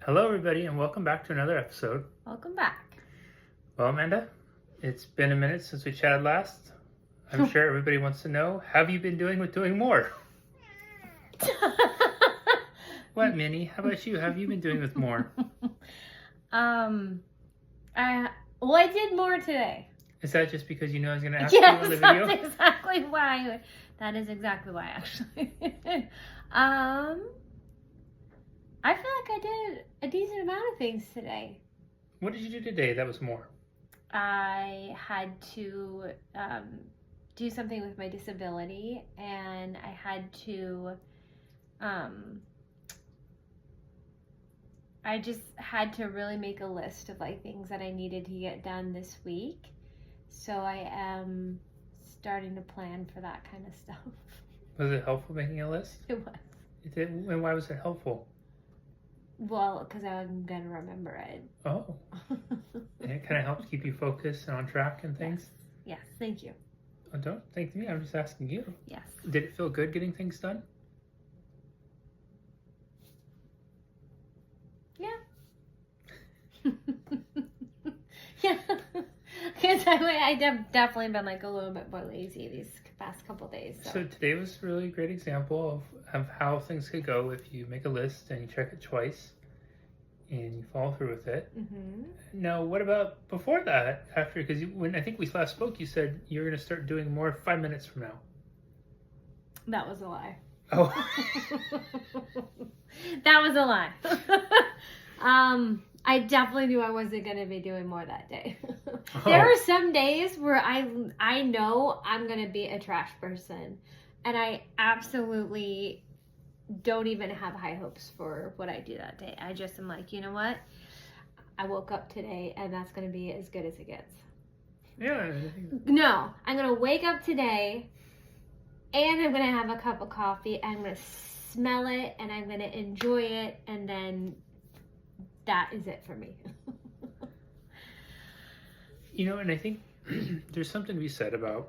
Hello, everybody, and welcome back to another episode. Welcome back. Well, Amanda, it's been a minute since we chatted last. I'm sure everybody wants to know, have you been doing with doing more? What, Minnie? How about you? Have you been doing with more? I did more today. Is that just because you know I was going to ask you on the video? That's exactly why. That is exactly why, actually. I feel like I did a decent amount of things today. What did you do today that was more? I had to do something with my disability, and I had to, I just had to really make a list of like things that I needed to get done this week. So I am starting to plan for that kind of stuff. Was it helpful making a list? It was. It did, and why was it helpful? Well, because I'm going to remember it. Oh. And it kind of helps keep you focused and on track and things? Yes, thank you. Oh, don't thank me, I'm just asking you. Yes. Did it feel good getting things done? Yeah. Yeah. Because I definitely been like a little bit more lazy these past couple days. So today was a really great example of how things could go if you make a list and you check it twice and you follow through with it. Mm-hmm. Now, what about before that? After, because when I think we last spoke, you said you're going to start doing more 5 minutes from now. That was a lie. Oh. That was a lie. I definitely knew I wasn't going to be doing more that day. There are some days where I know I'm going to be a trash person, and I absolutely don't even have high hopes for what I do that day. I just am like, you know what? I woke up today, and that's going to be as good as it gets. Yeah. No, I'm going to wake up today, and I'm going to have a cup of coffee. I'm going to smell it, and I'm going to enjoy it, and then that is it for me. You know, and I think there's something to be said about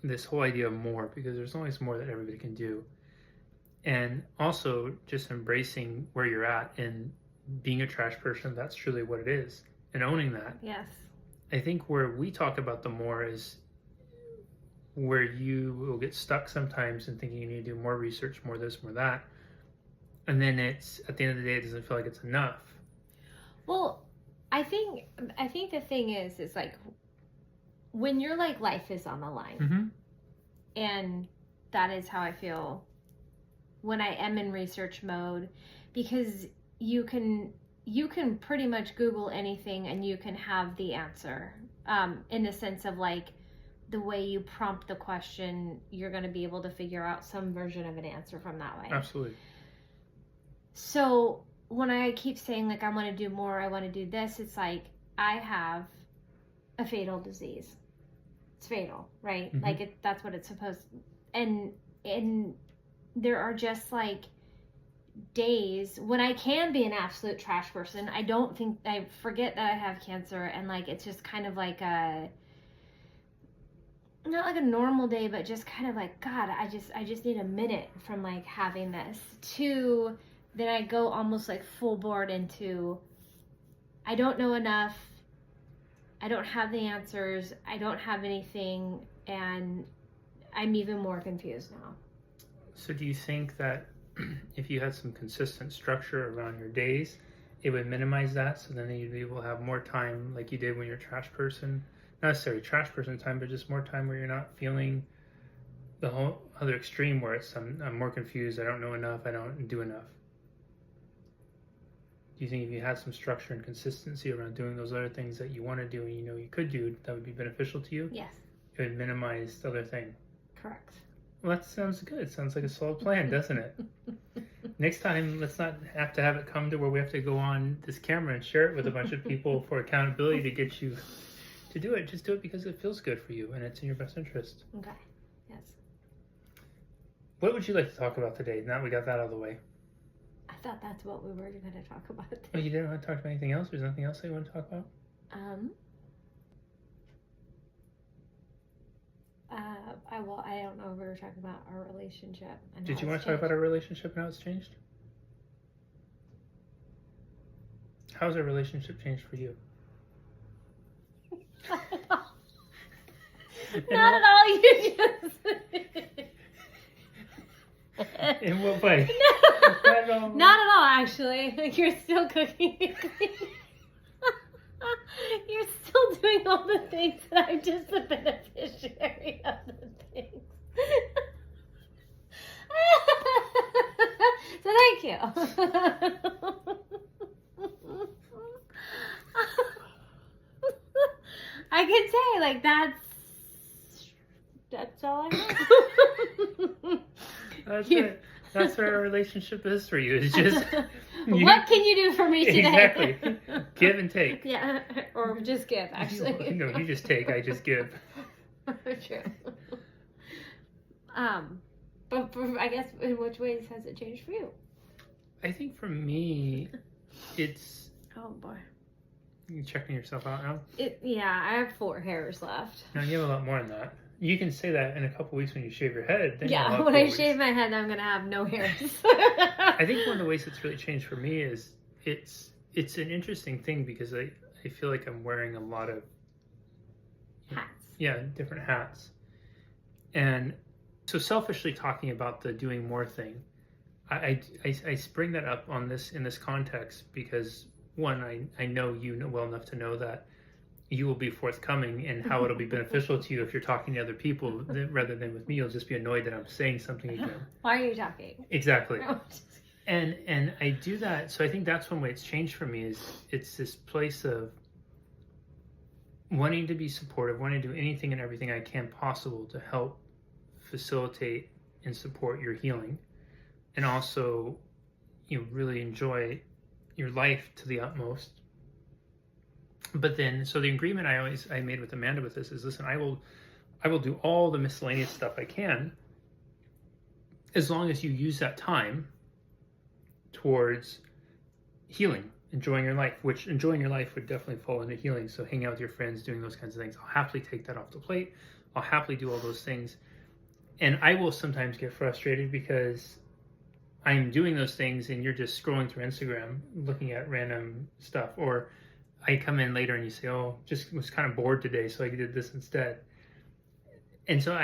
this whole idea of more, because there's always more that everybody can do. And also just embracing where you're at and being a trash person, that's truly what it is, and owning that. Yes. I think where we talk about the more is where you will get stuck sometimes in thinking you need to do more research, more this, more that. And then it's, at the end of the day, it doesn't feel like it's enough. Well, I think the thing is like when your like life is on the line, Mm-hmm. and that is how I feel when I am in research mode, because you can pretty much Google anything and you can have the answer, in the sense of like the way you prompt the question, you're going to be able to figure out some version of an answer from that way. Absolutely. So when I keep saying like I want to do more, I want to do this, it's like I have a fatal disease. It's fatal, right? Mm-hmm. Like that's what it's supposed. And there are just like days when I can be an absolute trash person. I forget that I have cancer, and like it's just kind of like a, not like a normal day, but just kind of like, God, I just need a minute from like having this to then I go almost like full board into, I don't know enough, I don't have the answers, I don't have anything, and I'm even more confused now. So do you think that if you had some consistent structure around your days, it would minimize that, so then you'd be able to have more time like you did when you're a trash person? Not necessarily trash person time, but just more time where you're not feeling the whole other extreme where it's I'm more confused, I don't know enough, I don't do enough. Do you think if you had some structure and consistency around doing those other things that you want to do and you know you could do, that would be beneficial to you? Yes. It would minimize the other thing. Correct. Well, that sounds good. Sounds like a solid plan, doesn't it? Next time, let's not have to have it come to where we have to go on this camera and share it with a bunch of people for accountability to get you to do it. Just do it because it feels good for you and it's in your best interest. Okay. Yes. What would you like to talk about today? Now we got that out of the way. I thought that's what we were going to talk about today. Oh, you didn't want to talk about anything else? There's nothing else that you want to talk about? I don't know if we were talking about our relationship. And Did how you want it's to talk changed. about our relationship and how it's changed? How's our relationship changed for you? Not at all. You just. In what way? No, not at all, actually. You're still cooking. You're still doing all the things that I'm just the beneficiary of the things. So thank you. I could say like that's all I have. That's it. That's what our relationship is for you. It's just what can you do for me today? Exactly. Give and take. Yeah, or just give. Actually, No, you just take. I just give. True. But I guess in which ways has it changed for you? I think for me, it's. Oh boy. You checking yourself out now? Yeah, I have 4 hairs left. No, you have a lot more than that. You can say that in a couple weeks when you shave your head. Then Yeah, when I shave my head, I'm gonna have no hairs. I think one of the ways it's really changed for me is it's an interesting thing because I feel like I'm wearing a lot of hats. Yeah, different hats. And so selfishly talking about the doing more thing, I bring that up on this in this context because one, I know you know well enough to know that you will be forthcoming and how it'll be beneficial to you if you're talking to other people rather than with me. You'll just be annoyed that I'm saying something again. Why are you talking? Exactly. And I do that. So I think that's one way it's changed for me is it's this place of wanting to be supportive, wanting to do anything and everything I can possible to help facilitate and support your healing. And also, really enjoy your life to the utmost. But then, so the agreement I made with Amanda with this is, listen, I will do all the miscellaneous stuff I can, as long as you use that time towards healing, enjoying your life. Which enjoying your life would definitely fall into healing. So hanging out with your friends, doing those kinds of things, I'll happily take that off the plate. I'll happily do all those things, and I will sometimes get frustrated because I'm doing those things and you're just scrolling through Instagram, looking at random stuff, or I come in later and you say, oh, just was kind of bored today, so I did this instead. And so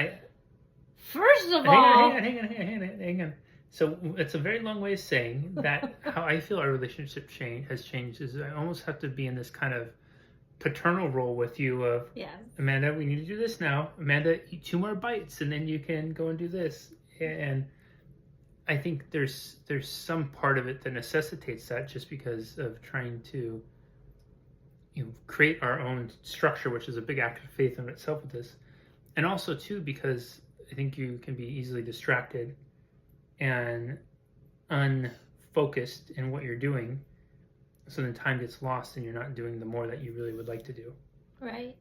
First of all... Hang on. So it's a very long way of saying that how I feel our relationship has changed is I almost have to be in this kind of paternal role with you of, yes. Amanda, we need to do this now. Amanda, eat 2 more bites and then you can go and do this. And I think there's some part of it that necessitates that just because of trying to create our own structure, which is a big act of faith in itself with this. And also, too, because I think you can be easily distracted and unfocused in what you're doing. So then time gets lost and you're not doing the more that you really would like to do. Right.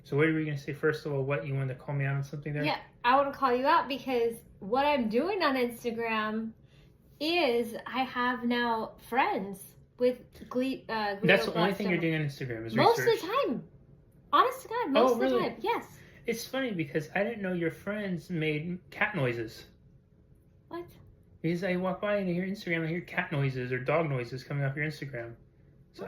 So what are we going to say? First of all, what you wanted to call me out on something there? Yeah, I want to call you out because what I'm doing on Instagram is I have now friends with glioblastoma. That's the only thing you're doing on Instagram is most research. of the time. Honest to God, most of the really? time. Yes. It's funny because I didn't know your friends made cat noises. What? Because I walk by and I hear Instagram, I hear cat noises or dog noises coming off your Instagram. So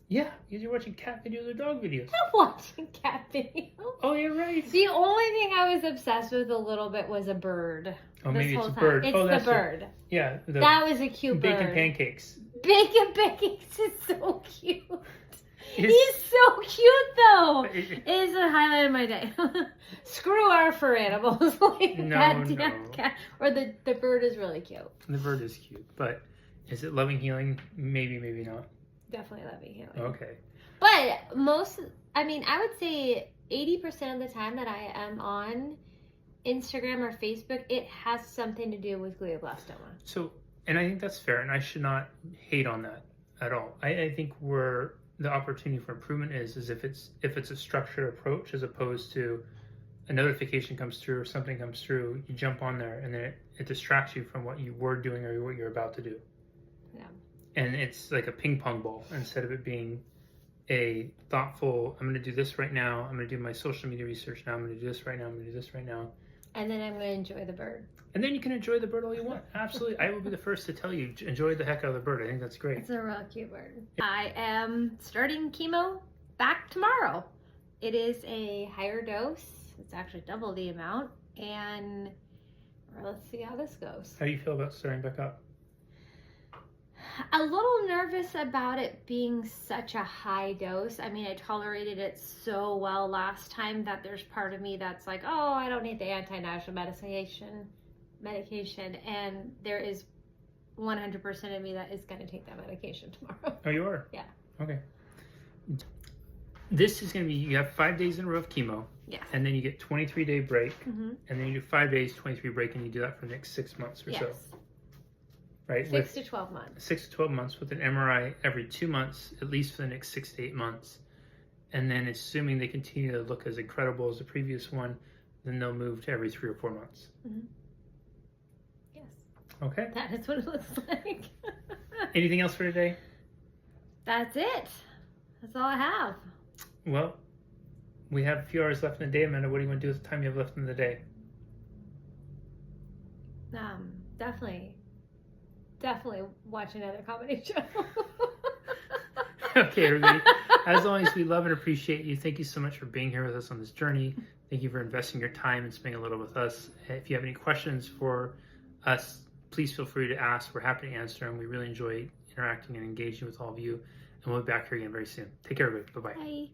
yeah, because you're watching cat videos or dog videos. I'm watching cat videos. Oh, you're right. The only thing I was obsessed with a little bit was a bird. Oh, maybe it's a bird. It's the bird. Yeah. That was a cute bacon bird. Pancakes. Bacon Pancakes is so cute. He's so cute, though. It is a highlight of my day. Screw our fur animals. Like No. Cat. Or the bird is really cute. The bird is cute, but is it loving healing? Maybe, maybe not. Definitely loving healing. Okay. But I would say 80% of the time that I am on Instagram or Facebook, it has something to do with glioblastoma. So, and I think that's fair, and I should not hate on that at all. I think where the opportunity for improvement is if it's a structured approach as opposed to a notification comes through or something comes through, you jump on there and then it distracts you from what you were doing or what you're about to do. Yeah. And it's like a ping pong ball instead of it being a thoughtful, I'm going to do this right now. I'm going to do my social media research now. I'm going to do this right now. I'm going to do this right now. And then I'm going to enjoy the bird. And then you can enjoy the bird all you want. Absolutely. I will be the first to tell you, enjoy the heck out of the bird. I think that's great. It's a real cute bird. I am starting chemo back tomorrow. It is a higher dose. It's actually double the amount. And let's see how this goes. How do you feel about starting back up? A little nervous about it being such a high dose. I mean, I tolerated it so well last time that there's part of me that's like, oh, I don't need the anti-nausea medication. And there is 100% of me that is going to take that medication tomorrow. Oh, you are? Yeah. Okay. This is going to be, you have 5 days in a row of chemo. Yes. And then you get 23-day break. Mm-hmm. And then you do 5 days, 23 break, and you do that for the next 6 months or Yes. so. Right? 6 to 12 months. 6 to 12 months with an MRI every 2 months, at least for the next 6 to 8 months. And then assuming they continue to look as incredible as the previous one, then they'll move to every 3 or 4 months. Mm-hmm. Yes. Okay. That is what it looks like. Anything else for today? That's it. That's all I have. Well, we have a few hours left in the day, Amanda. What do you want to do with the time you have left in the day? Definitely watch another comedy show. Okay, everybody. As always, we love and appreciate you. Thank you so much for being here with us on this journey. Thank you for investing your time and spending a little with us. If you have any questions for us, please feel free to ask. We're happy to answer them. We really enjoy interacting and engaging with all of you. And we'll be back here again very soon. Take care, everybody. Bye-bye. Bye.